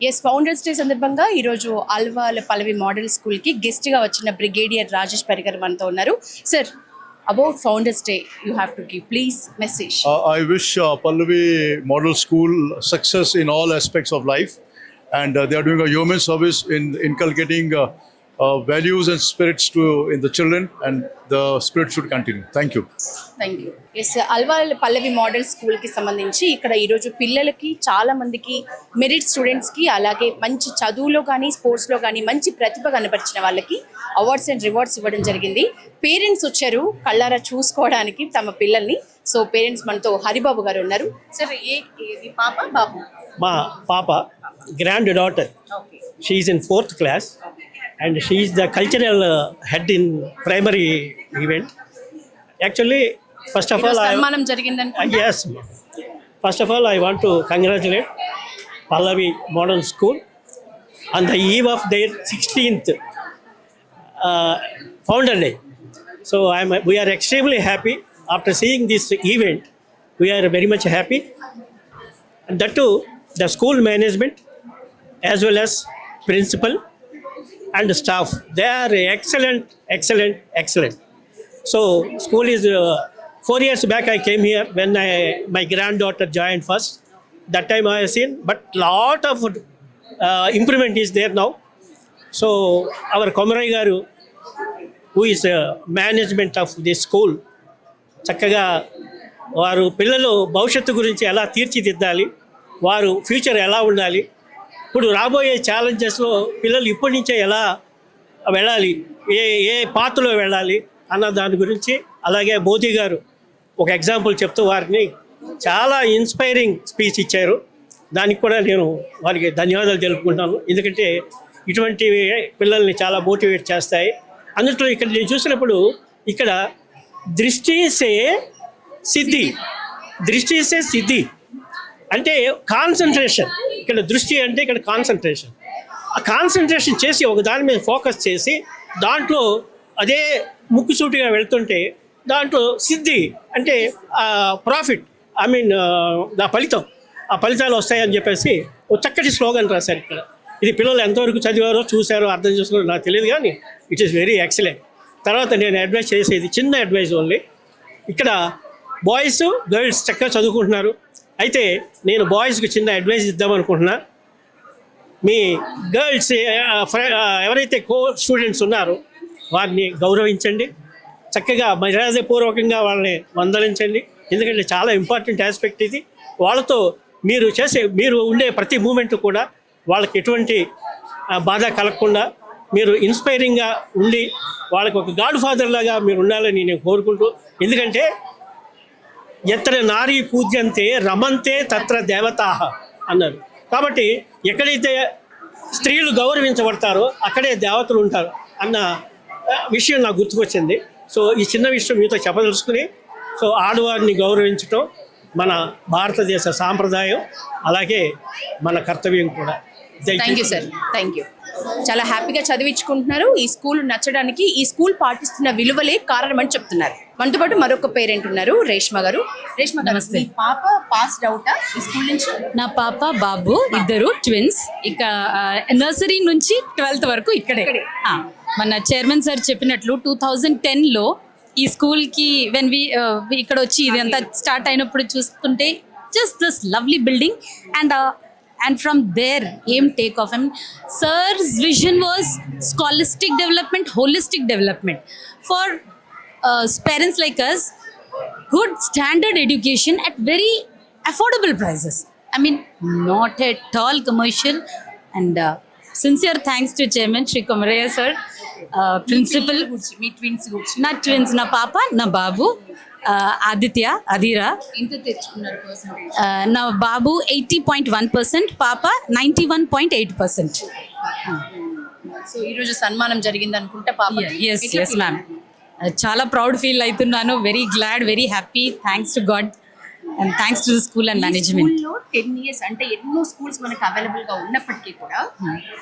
Yes founders day సందర్భంగా ఈరోజు Alwal Pallavi model స్కూల్కి గెస్ట్గా వచ్చిన బ్రిగేడియర్ రాజేష్ పరికర్ మనతో ఉన్నారు. Sir, about founders day you have to give please message. I wish Pallavi Model School success in all aspects of life, and they are doing a human service in inculcating values and spirits in the children, and the spirit should continue. Thank you. Thank you. Yes Alwal Pallavi model స్కూల్కి సంబంధించి ఇక్కడ ఈరోజు పిల్లలకి చాలా మందికి merit స్టూడెంట్స్కి అలాగే మంచి చదువులో కానీ స్పోర్ట్స్లో కానీ మంచి ప్రతిభ కనపరిచిన వాళ్ళకి అవార్డ్స్ అండ్ రివార్డ్స్ ఇవ్వడం జరిగింది. పేరెంట్స్ వచ్చారు కళ్ళారా చూసుకోవడానికి తమ పిల్లల్ని. సో పేరెంట్స్ మనతో హరిబాబు గారు ఉన్నారు. సార్, ఏది పాప బాబు? మా పాప grand daughter. Okay. She is in 4th class and she is the cultural head in primary event. Actually, first of all, సన్మానం జరిగిందని. yes, first of all, I want to congratulate Pallavi Model School on the eve of their 16th founder day. So we are extremely happy after seeing this event. We are very much happy, and that too the school management as well as principal and staff, they are excellent. So school is 4 years back I came here when my granddaughter joined first. That time I have seen, but lot of improvement is there now. So our Komarai garu, who is management of this school, చక్కగా వారు పిల్లలు భవిష్యత్తు గురించి ఎలా తీర్చిదిద్దాలి, వారు future ఎలా ఉండాలి, ఇప్పుడు రాబోయే ఛాలెంజెస్లో పిల్లలు ఇప్పటి నుంచే ఎలా వెళ్ళాలి, ఏ పాత్రలో వెళ్ళాలి అన్న దాని గురించి, అలాగే మోదీ గారు ఒక ఎగ్జాంపుల్ చెప్తూ వారిని చాలా ఇన్స్పైరింగ్ స్పీచ్ ఇచ్చారు. దానికి కూడా నేను వారికి ధన్యవాదాలు తెలుపుకుంటాను. ఎందుకంటే ఇటువంటి పిల్లల్ని చాలా మోటివేట్ చేస్తాయి. అందులో ఇక్కడ నేను చూసినప్పుడు ఇక్కడ దృష్టి సే సిద్ధి అంటే కాన్సన్ట్రేషన్. ఇక్కడ దృష్టి అంటే ఇక్కడ కాన్సన్ట్రేషన్. ఆ కాన్సన్ట్రేషన్ చేసి ఒక దాని మీద ఫోకస్ చేసి దాంట్లో అదే ముక్కుసూటిగా వెళ్తుంటే దాంట్లో సిద్ధి అంటే ప్రాఫిట్, ఐ మీన్ ఆ ఫలితాలు వస్తాయని చెప్పేసి ఒక చక్కటి స్లోగన్ రాశారు ఇక్కడ. ఇది పిల్లలు ఎంతవరకు చదివారో చూశారో అర్థం చేసుకున్నారో నాకు తెలియదు, కానీ ఇట్ ఈస్ వెరీ ఎక్సలెంట్. తర్వాత నేను అడ్వైస్ చేసేది చిన్న అడ్వైస్ ఓన్లీ. ఇక్కడ బాయ్స్ గర్ల్స్ చక్కగా చదువుకుంటున్నారు. అయితే నేను బాయ్స్కి చిన్న అడ్వైస్ ఇద్దామనుకుంటున్నా. మీ గర్ల్స్ ఎవరైతే స్టూడెంట్స్ ఉన్నారో వారిని గౌరవించండి, చక్కగా మర్యాదపూర్వకంగా వాళ్ళని వందలించండి. ఎందుకంటే చాలా ఇంపార్టెంట్ ఆస్పెక్ట్ ఇది. వాళ్ళతో మీరు ఉండే ప్రతి మూమెంట్ కూడా వాళ్ళకి ఎటువంటి బాధ కలగకుండా మీరు ఇన్స్పైరింగ్గా ఉండి వాళ్ళకి ఒక గాడ్ ఫాదర్ లాగా మీరు ఉండాలని నేను కోరుకుంటూ, ఎందుకంటే ఎత్ర నారీ పూజ్యంతే రమంతే తత్ర దేవతాహ అన్నారు. కాబట్టి ఎక్కడైతే స్త్రీలు గౌరవించబడతారో అక్కడే దేవతలు ఉంటారు అన్న విషయం నాకు గుర్తుకొచ్చింది. సో ఈ చిన్న విషయం మీతో చెప్పదలుచుకుని, సో ఆడవారిని గౌరవించటం మన భారతదేశ సాంప్రదాయం, అలాగే మన కర్తవ్యం కూడా. Thank you sir, thank you. చాలా హ్యాపీగా చదివించుకుంటున్నారు. ఈ స్కూల్ నచ్చడానికి ఈ స్కూల్ పాటిస్తున్న విలువలే కారణం అని చెప్తున్నారు. మనతో పాటు మరొక పేరెంట్ ఉన్నారు, రేష్మ గారు. రేష్మ గారు, మీ పాప పాస్డ్ అవుటా ఈ స్కూల్ నుంచి? నా పాప బాబు ఇద్దరు ట్విన్స్. ఇక నర్సరీ నుంచి 12th వరకు ఇక్కడే. మన చైర్మన్ సార్ చెప్పినట్లు 2010లో ఈ స్కూల్కి ఇక్కడ వచ్చి ఇది అంతా స్టార్ట్ అయినప్పుడు చూస్తుంటే just this lovely building and from there aim take off. I mean, sir's vision was scholastic development, holistic development for parents like us, good standard education at very affordable prices. I mean, not at all commercial. And sincere thanks to chairman Shri Komaraya sir, principal. Me twins నా twins, నా పాప నా బాబు ఆదిత్య అధీరా. ఎంత తెచ్చుకున్నారు percentage? నా బాబు 80.1%, పాప 91.8%. So ఈరోజు సన్మానం జరిగింది అనుకుంటా పాప? ఎస్ మ్యామ్, చాలా ప్రౌడ్ ఫీల్ అవుతున్నాను. Very glad, very happy. Thanks to God and thanks to the school and management. 10 years అంటే ఎన్నో స్కూల్స్ మనకు అవైలబుల్గా ఉన్నప్పటికీ కూడా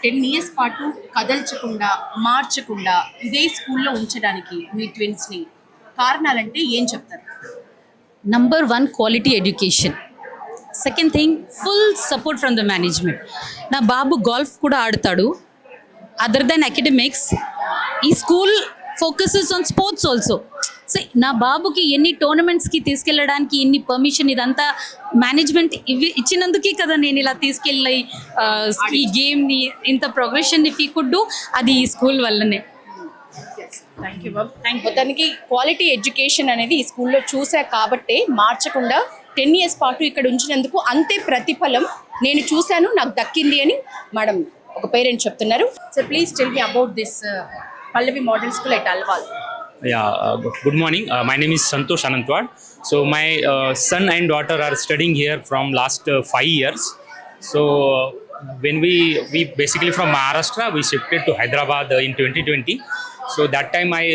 10 years పాటు కదల్చకుండా మార్చకుండా ఇదే స్కూల్లో ఉంచడానికి మీ ట్విన్స్ని కారణాలంటే ఏం చెప్తారు? Number 1, quality education. Second thing full support from the management. నా బాబు గోల్ఫ్ కూడా ఆడతాడు. అదర్ దెన్ అకాడమిక్స్ ఈ school focuses on sports also. So నా బాబుకి ఎన్ని టోర్నమెంట్స్కి తీసుకెళ్ళడానికి ఎన్ని పర్మిషన్ ఇదంతా మేనేజ్మెంట్ ఇచ్చినందుకే కదా నేను ఇలా తీసుకెళ్ళి ఈ గేమ్ని ఇంత ప్రోగ్రెషన్ ఇఫ్ ఈ కుడ్ డూ అది ఈ స్కూల్ వల్లనే. Thank you ma'am. మొత్తానికి క్వాలిటీ ఎడ్యుకేషన్ అనేది ఈ స్కూల్లో చూసా కాబట్టే మార్చకుండా 10 years పాటు ఇక్కడ ఉంచినందుకు అంతే ప్రతిఫలం నేను చూశాను, నాకు దక్కింది అని మేడం ఒక పేరెంట్ చెప్తున్నారు. So please tell me about this Pallavi model school at Alwal. Yeah, good morning. My name is Santosh Anantwad. So my son and daughter are studying here from last 5 years. So when we basically from Maharashtra, we shifted to Hyderabad in 2020. So that time I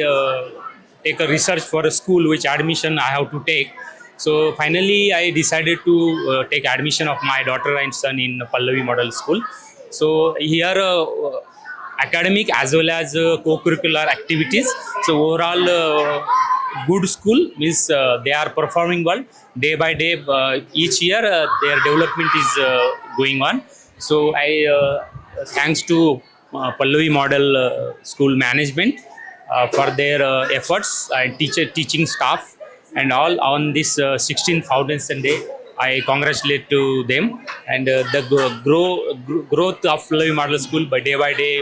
take a research for a school which admission I have to take. So finally I decided to take admission of my daughter and son in Pallavi Model School. So here academic as well as co-curricular activities. So overall good school means they are performing well day by day. Each year their development is going on. So I thanks to Pallavi Model School management for their efforts and teaching staff and all on this 16th Foundation Day. I congratulate to them and the growth of Pallavi Model School by day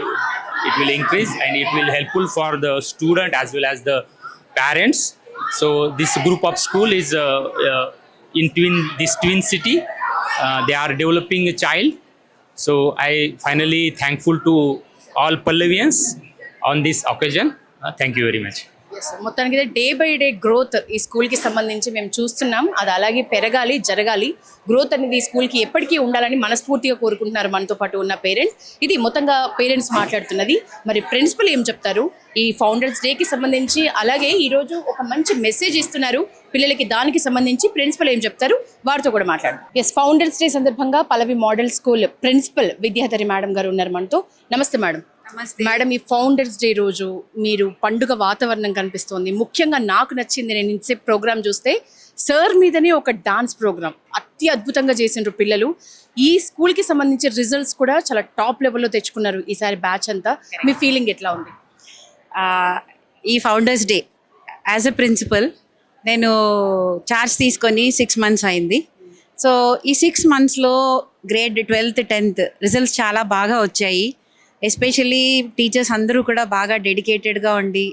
it will increase and it will helpful for the student as well as the parents. So this group of school is in twin city. They are developing a child. So I finally thankful to all Pallavians on this occasion. Thank you very much. మొత్తానికి day by day growth ఈ స్కూల్కి సంబంధించి మేము చూస్తున్నాం. అది అలాగే పెరగాలి, జరగాలి. గ్రోత్ అనేది ఈ స్కూల్కి ఎప్పటికీ ఉండాలని మనస్ఫూర్తిగా కోరుకుంటున్నారు మనతో పాటు ఉన్న పేరెంట్స్. ఇది మొత్తంగా పేరెంట్స్ మాట్లాడుతున్నది. మరి ప్రిన్సిపల్ ఏం చెప్తారు ఈ ఫౌండర్స్ డేకి సంబంధించి, అలాగే ఈరోజు ఒక మంచి మెసేజ్ ఇస్తున్నారు పిల్లలకి, దానికి సంబంధించి ప్రిన్సిపల్ ఏం చెప్తారు వారితో కూడా మాట్లాడదాం. ఎస్, ఫౌండర్స్ డే సందర్భంగా Pallavi model school principal Vidyadhari madam గారు ఉన్నారు మనతో. నమస్తే మేడం. మేడం, ఈ ఫౌండర్స్ డే రోజు మీరు పండుగ వాతావరణం కనిపిస్తోంది. ముఖ్యంగా నాకు నచ్చింది, నేను ఇన్సెప్ ప్రోగ్రామ్ చూస్తే సార్ మీదనే ఒక డాన్స్ ప్రోగ్రామ్ అద్భుతంగా చేసిండ్రు పిల్లలు. ఈ స్కూల్కి సంబంధించి రిజల్ట్స్ కూడా చాలా టాప్ లెవెల్లో తెచ్చుకున్నారు ఈసారి బ్యాచ్ అంతా. మీ ఫీలింగ్ ఎట్లా ఉంది? ఈ founders day as a principal నేను చార్జ్ తీసుకొని 6 months అయింది. సో ఈ 6 monthsలో గ్రేడ్ 12th 10th రిజల్ట్స్ చాలా బాగా వచ్చాయి. ఎస్పెషల్లీ టీచర్స్ అందరూ కూడా బాగా డెడికేటెడ్గా ఉండి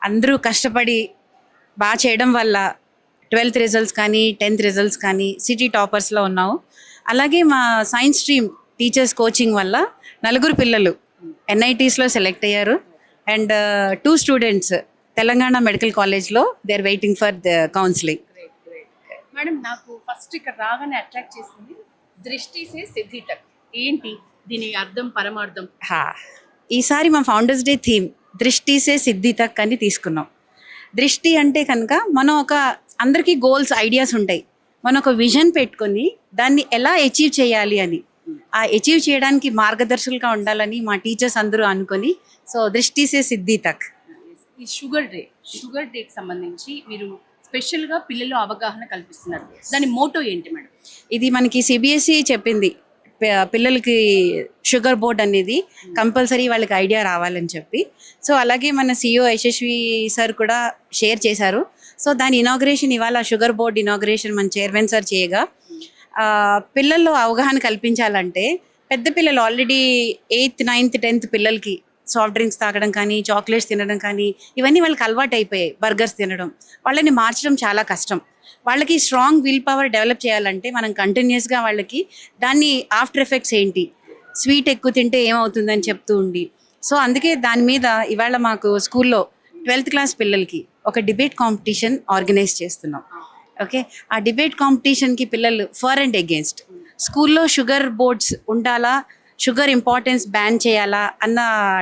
అందరూ కష్టపడి బాగా చేయడం వల్ల 12th రిజల్ట్స్ కానీ 10th రిజల్ట్స్ కానీ సిటీ టాపర్స్లో ఉన్నాము. అలాగే మా సైన్స్ స్ట్రీమ్ టీచర్స్ కోచింగ్ వల్ల 4 పిల్లలు NITsలో సెలెక్ట్ అయ్యారు అండ్ 2 students తెలంగాణ మెడికల్ కాలేజ్లో they are waiting for the counselling. Madam, నాకు ఫస్ట్ ఇక్కడ రాగానే అట్రాక్ట్ చేసింది దృష్టి సే సిద్ధి తక్. ఏంటి దీని అర్థం, పరమార్థం? ఈసారి మా ఫౌండర్స్ డే థీమ్ దృష్టి సే సిద్ధి తక్ అని తీసుకున్నాం. దృష్టి అంటే కనుక మనం ఒక అందరికీ గోల్స్, ఐడియాస్ ఉంటాయి. మనం ఒక విజన్ పెట్టుకొని దాన్ని ఎలా అచీవ్ చేయాలి అని, ఆ అచీవ్ చేయడానికి మార్గదర్శకులుగా ఉండాలని మా టీచర్స్ అందరూ అనుకొని సో దృష్టి సే సిద్ధి తక్. ఈ షుగర్ డేకి సంబంధించి మీరు స్పెషల్గా పిల్లలు అవగాహన కల్పిస్తున్నారు. దాని మోటో ఏంటి మేడం? ఇది మనకి CBSE చెప్పింది, పిల్లలకి షుగర్ బోర్డ్ అనేది కంపల్సరీ వాళ్ళకి ఐడియా రావాలని చెప్పి. సో అలాగే మన CEO యశస్వి సార్ కూడా షేర్ చేశారు. సో దాని ఇనాగ్రేషన్ ఇవాళ షుగర్ బోర్డ్ ఇనాగ్రేషన్ మన చైర్మన్ సార్ చేయగా పిల్లల్లో అవగాహన కల్పించాలంటే పెద్ద పిల్లలు ఆల్రెడీ 8th 9th 10th పిల్లలకి సాఫ్ట్ డ్రింక్స్ తాగడం కానీ చాక్లెట్స్ తినడం కానీ ఇవన్నీ వాళ్ళకి అలవాటు అయిపోయాయి. బర్గర్స్ తినడం, వాళ్ళని మార్చడం చాలా కష్టం. వాళ్ళకి స్ట్రాంగ్ విల్ పవర్ డెవలప్ చేయాలంటే మనం కంటిన్యూస్గా వాళ్ళకి దాన్ని ఆఫ్టర్ ఎఫెక్ట్స్ ఏంటి, స్వీట్ ఎక్కువ తింటే ఏమవుతుందని చెప్తూ ఉండి, సో అందుకే దాని మీద ఇవాళ మాకు స్కూల్లో 12th క్లాస్ పిల్లలకి ఒక డిబేట్ కాంపిటీషన్ ఆర్గనైజ్ చేస్తున్నాం. ఓకే, ఆ డిబేట్ కాంపిటీషన్కి పిల్లలు ఫర్ అండ్ అగేన్స్ట్ స్కూల్లో షుగర్ బోర్డ్స్ ఉండాలా, షుగర్ ఇంపార్టెన్స్ బ్యాన్ చేయాలా అన్న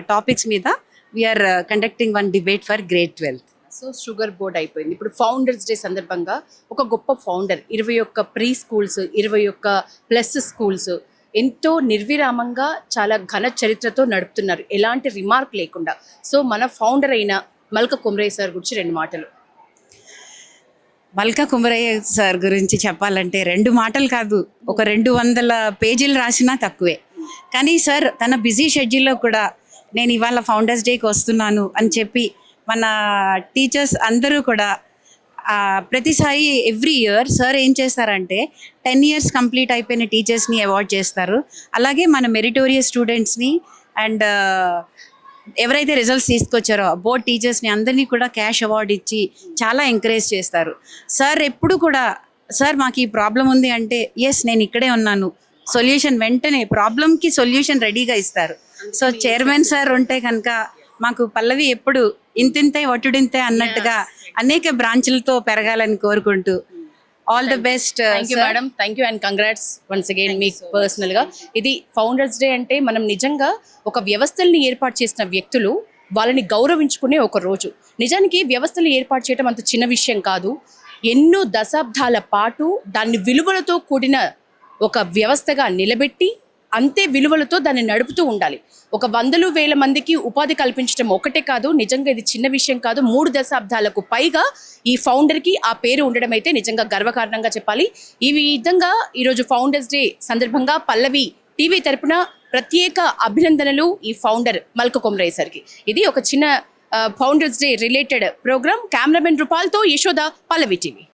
టాపిక్స్ మీద we are conducting one debate for grade 12th. So sugar board అయిపోయింది. ఇప్పుడు ఫౌండర్స్ డే సందర్భంగా ఒక గొప్ప founder 21 preschools, 21 plus schools ఎంతో నిర్విరామంగా చాలా ఘన చరిత్రతో నడుపుతున్నారు, ఎలాంటి రిమార్క్ లేకుండా. సో మన ఫౌండర్ అయిన మల్క కొమ్రయ్య సార్ గురించి 2 మాటలు. మల్కా కుమరయ్య సార్ గురించి చెప్పాలంటే 2 మాటలు కాదు, ఒక 200 పేజీలు రాసినా తక్కువే. కానీ సార్ తన బిజీ షెడ్యూల్లో కూడా నేను ఇవాళ ఫౌండర్స్ డేకి వస్తున్నాను అని చెప్పి మన టీచర్స్ అందరూ కూడా ప్రతిసారి ఎవ్రీ ఇయర్ సార్ ఏం చేస్తారంటే 10 years కంప్లీట్ అయిపోయిన టీచర్స్ని అవార్డ్ చేస్తారు. అలాగే మన మెరిటోరియస్ స్టూడెంట్స్ని అండ్ ఎవరైతే రిజల్ట్స్ తీసుకొచ్చారో బోర్డ్ టీచర్స్ని అందరినీ కూడా క్యాష్ అవార్డ్ ఇచ్చి చాలా ఎంకరేజ్ చేస్తారు. సార్ ఎప్పుడు కూడా సార్ మాకు ఈ ప్రాబ్లం ఉంది అంటే ఎస్ నేను ఇక్కడే ఉన్నాను, సొల్యూషన్ వెంటనే ప్రాబ్లంకి సొల్యూషన్ రెడీగా ఇస్తారు. సో చైర్మన్ సార్ ఉంటే కనుక మాకు పల్లవి ఎప్పుడు ఇంతింతే వటుడింతే అన్నట్టుగా అనేక బ్రాంచ్లతో పెరగాలని కోరుకుంటూ all the best. Thank you madam, thank you and congrats once again మీకు పర్సనల్గా. ఇది ఫౌండర్స్ డే అంటే మనం నిజంగా ఒక వ్యవస్థల్ని ఏర్పాటు చేసిన వ్యక్తులు వాళ్ళని గౌరవించుకునే ఒక రోజు. నిజానికి వ్యవస్థలు ఏర్పాటు చేయడం అంత చిన్న విషయం కాదు. ఎన్నో దశాబ్దాల పాటు దాన్ని విలువలతో కూడిన ఒక వ్యవస్థగా నిలబెట్టి అంతే విలువలతో దాన్ని నడుపుతూ ఉండాలి. ఒక 100,000 మందికి ఉపాధి కల్పించడం ఒకటే కాదు, నిజంగా ఇది చిన్న విషయం కాదు. 3 దశాబ్దాలకు పైగా ఈ ఫౌండర్కి ఆ పేరు ఉండడం అయితే నిజంగా గర్వకారణంగా చెప్పాలి. ఈ విధంగా ఈరోజు ఫౌండర్స్ డే సందర్భంగా పల్లవి టీవీ తరపున ప్రత్యేక అభినందనలు ఈ ఫౌండర్ మల్కా కుమరయ్య సార్కి. ఇది ఒక చిన్న founders day related program. Cameraman రూపాల్తో యశోద, పల్లవి టీవీ.